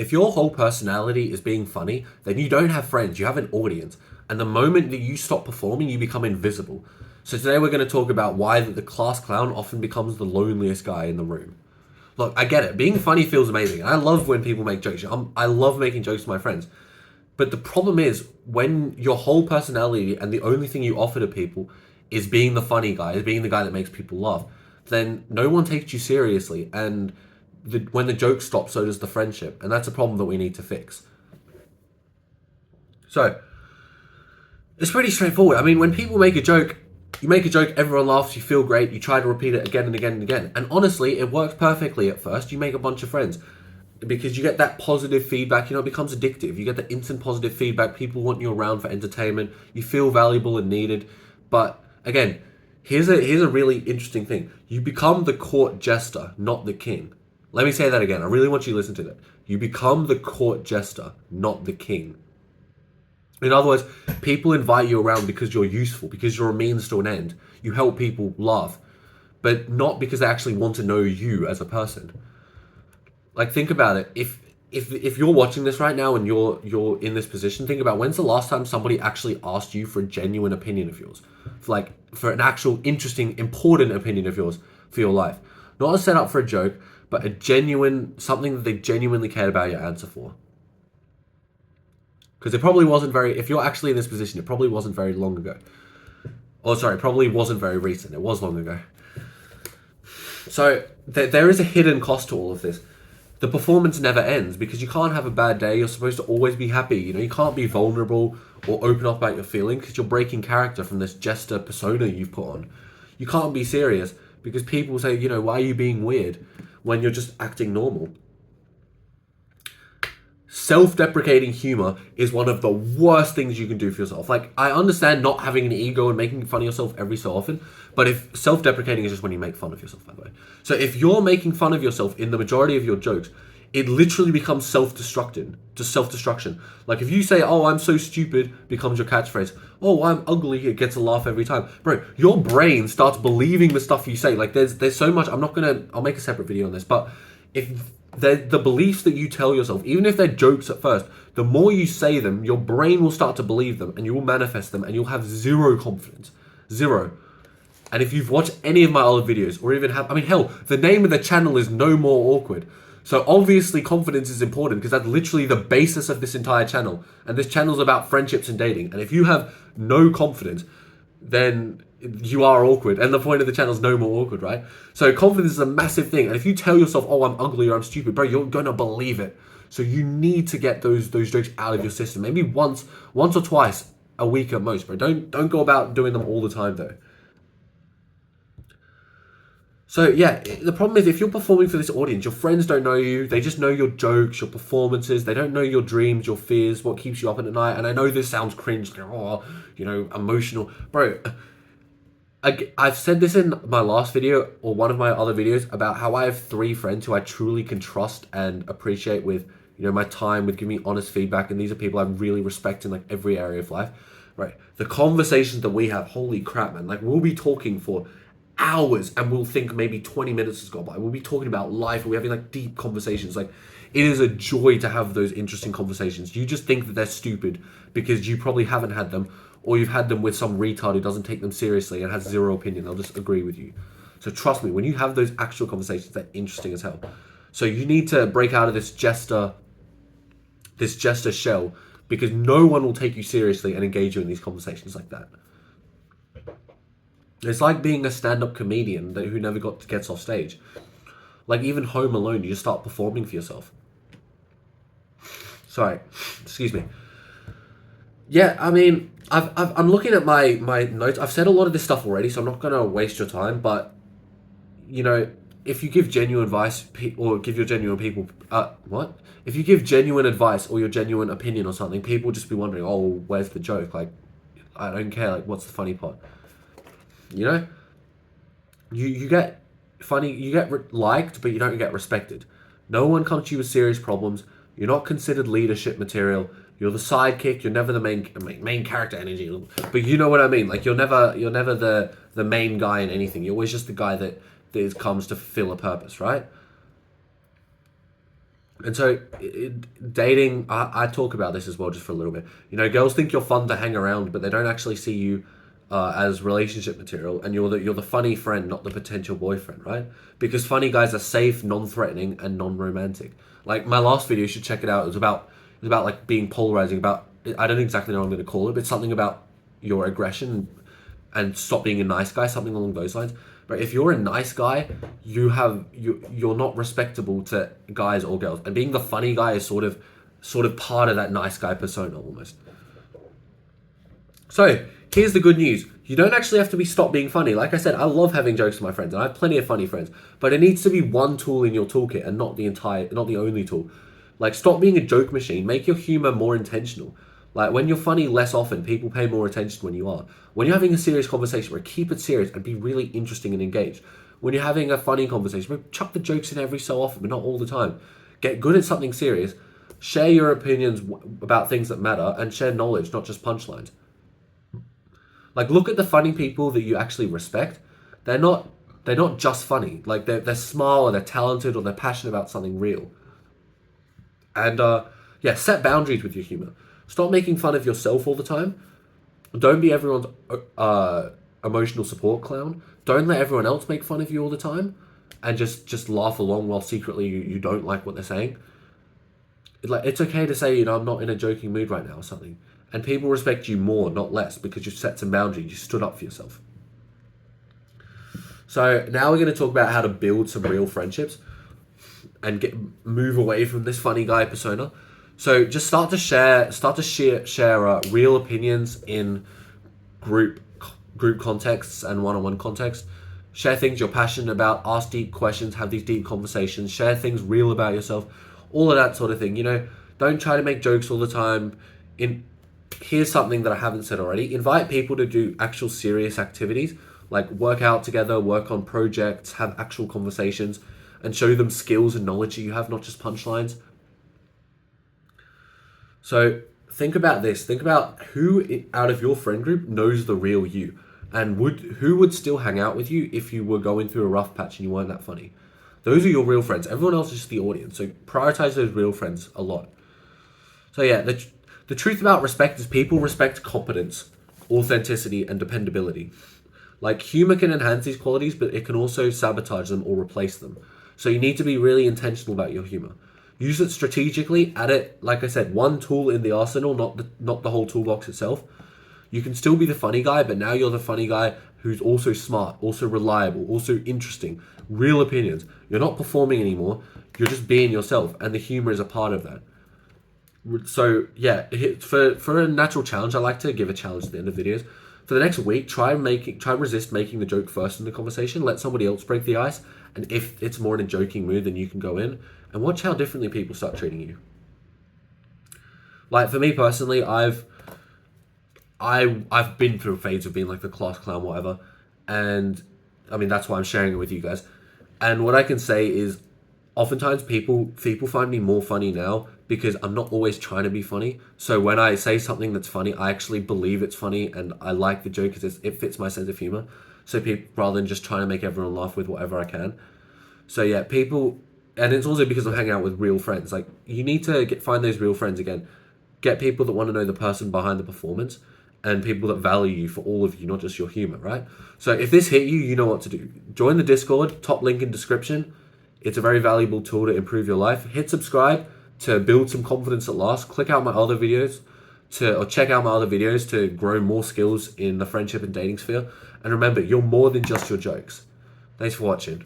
If your whole personality is being funny, then you don't have friends, you have an audience. And the moment that you stop performing, you become invisible. So today we're going to talk about why the class clown often becomes the loneliest guy in the room. Look, I get it. Being funny feels amazing. And I love when people make jokes. I love making jokes to my friends. But the problem is when your whole personality and the only thing you offer to people is being the funny guy, is being the guy that makes people laugh, then no one takes you seriously. And when the jokes stop, so does the friendship. And that's a problem that we need to fix. So, it's pretty straightforward. I mean, when people make a joke, you make a joke, everyone laughs, you feel great, you try to repeat it again and again and again. And honestly, it works perfectly at first. You make a bunch of friends because you get that positive feedback. It becomes addictive. You get the instant positive feedback. People want you around for entertainment. You feel valuable and needed. But again, here's a really interesting thing. You become the court jester, not the king. Let me say that again. I really want you to listen to that. You become the court jester, not the king. In other words, people invite you around because you're useful, because you're a means to an end. You help people laugh, but not because they actually want to know you as a person. Like, think about it. If you're watching this right now and you're in this position, think about when's the last time somebody actually asked you for a genuine opinion of yours, for an actual interesting, important opinion of yours for your life, not a setup for a joke, but a genuine something that they genuinely cared about your answer for. Because it probably wasn't very, if you're actually in this position, it probably wasn't very long ago. Oh, sorry, probably wasn't very recent. It was long ago. So there is a hidden cost to all of this. The performance never ends because you can't have a bad day. You're supposed to always be happy. You can't be vulnerable or open up about your feelings because you're breaking character from this jester persona you've put on. You can't be serious because people say, why are you being weird when you're just acting normal? Self-deprecating humor is one of the worst things you can do for yourself. Like, I understand not having an ego and making fun of yourself every so often, but if self-deprecating is just when you make fun of yourself, by the way. So if you're making fun of yourself in the majority of your jokes, it literally becomes self-destruction. Like, if you say, "Oh, I'm so stupid," becomes your catchphrase. "Oh, I'm ugly," it gets a laugh every time. Bro, your brain starts believing the stuff you say. Like, there's so much. I'll make a separate video on this, but if the beliefs that you tell yourself, even if they're jokes at first, the more you say them, your brain will start to believe them and you will manifest them and you'll have zero confidence. Zero. And if you've watched any of my other videos or even hell, the name of the channel is No More Awkward. So obviously confidence is important because that's literally the basis of this entire channel. And this channel is about friendships and dating. And if you have no confidence, then you are awkward, and the point of the channel is No More Awkward, right? So confidence is a massive thing, and if you tell yourself, "Oh, I'm ugly" or "I'm stupid," bro, you're gonna believe it. So you need to get those jokes out of your system. Maybe once or twice a week at most, bro. Don't go about doing them all the time though. So yeah, the problem is if you're performing for this audience, your friends don't know you. They just know your jokes, your performances. They don't know your dreams, your fears, what keeps you up at night. And I know this sounds cringe, emotional, bro. I've said this in my last video or one of my other videos about how I have 3 friends who I truly can trust and appreciate with, my time, with giving me honest feedback. And these are people I really respect in like every area of life, right? The conversations that we have, holy crap, man. Like, we'll be talking for hours and we'll think maybe 20 minutes has gone by. We'll be talking about life. We're having like deep conversations. Like, it is a joy to have those interesting conversations. You just think that they're stupid because you probably haven't had them, or you've had them with some retard who doesn't take them seriously and has zero opinion. They'll just agree with you. So trust me, when you have those actual conversations, they're interesting as hell. So you need to break out of this jester shell because no one will take you seriously and engage you in these conversations like that. It's like being a stand-up comedian who never gets off stage. Like, even Home Alone, you just start performing for yourself. Sorry, excuse me. Yeah, I mean, I'm looking at my notes. I've said a lot of this stuff already, so I'm not going to waste your time. But, if you give genuine advice or give your genuine people... If you give genuine advice or your genuine opinion or something, people will just be wondering, "Oh, where's the joke? Like, I don't care. Like, what's the funny part?" You get funny, you get liked, but you don't get respected. No one comes to you with serious problems. You're not considered leadership material. You're the sidekick. You're never the main character energy. But you know what I mean. Like, you're never the main guy in anything. You're always just the guy that comes to fulfill a purpose, right? And so, dating, I talk about this as well just for a little bit. You know, girls think you're fun to hang around, but they don't actually see you as relationship material, and you're the funny friend, not the potential boyfriend, right? Because funny guys are safe, non-threatening, and non-romantic. Like my last video, you should check it out. It was about like being polarizing. About I don't exactly know what I'm going to call it, but it's something about your aggression and stop being a nice guy, something along those lines. But if you're a nice guy, you're not respectable to guys or girls, and being the funny guy is sort of part of that nice guy persona almost. So here's the good news: you don't actually have to be stop being funny. Like I said, I love having jokes with my friends, and I have plenty of funny friends. But it needs to be one tool in your toolkit, and not the only tool. Like stop being a joke machine. Make your humor more intentional. Like when you're funny less often, people pay more attention when you are. When you're having a serious conversation, keep it serious and be really interesting and engaged. When you're having a funny conversation, chuck the jokes in every so often, but not all the time. Get good at something serious. Share your opinions about things that matter, and share knowledge, not just punchlines. Like look at the funny people that you actually respect. They're not just funny. Like they're smart or they're talented or they're passionate about something real. And yeah, set boundaries with your humor. Stop making fun of yourself all the time. Don't be everyone's emotional support clown. Don't let everyone else make fun of you all the time, and just laugh along while secretly you don't like what they're saying. Like it's okay to say, I'm not in a joking mood right now or something, and people respect you more, not less, because you've set some boundaries. You stood up for yourself. So now we're going to talk about how to build some real friendships and move away from this funny guy persona. So just start to share real opinions in group contexts and one-on-one contexts. Share things you're passionate about, ask deep questions, have these deep conversations, share things real about yourself, all of that sort of thing. Don't try to make jokes all the time. Here's something that I haven't said already. Invite people to do actual serious activities, like work out together, work on projects, have actual conversations, and show them skills and knowledge that you have, not just punchlines. So think about this. Think about who out of your friend group knows the real you, and who would still hang out with you if you were going through a rough patch and you weren't that funny. Those are your real friends. Everyone else is just the audience. So prioritize those real friends a lot. So yeah, the truth about respect is people respect competence, authenticity, and dependability. Like humor can enhance these qualities, but it can also sabotage them or replace them. So you need to be really intentional about your humor. Use it strategically. Add it, like I said, one tool in the arsenal, not the whole toolbox itself. You can still be the funny guy, but now you're the funny guy who's also smart, also reliable, also interesting, real opinions. You're not performing anymore. You're just being yourself, and the humor is a part of that. So yeah, for a natural challenge, I like to give a challenge at the end of videos. For the next week, try resist making the joke first in the conversation. Let somebody else break the ice, and if it's more in a joking mood, then you can go in and watch how differently people start treating you. Like for me personally, I've been through a phase of being like the class clown, whatever, and I mean that's why I'm sharing it with you guys. And what I can say is, oftentimes people find me more funny now because I'm not always trying to be funny. So when I say something that's funny, I actually believe it's funny and I like the joke because it fits my sense of humor. So people, rather than just trying to make everyone laugh with whatever I can. So yeah, and it's also because I'm hanging out with real friends. Like you need to find those real friends again. Get people that want to know the person behind the performance, and people that value you for all of you, not just your humor, right? So if this hit you, you know what to do. Join the Discord, top link in description. It's a very valuable tool to improve your life. Hit subscribe to build some confidence at last. Check out my other videos to grow more skills in the friendship and dating sphere. And remember, you're more than just your jokes. Thanks for watching.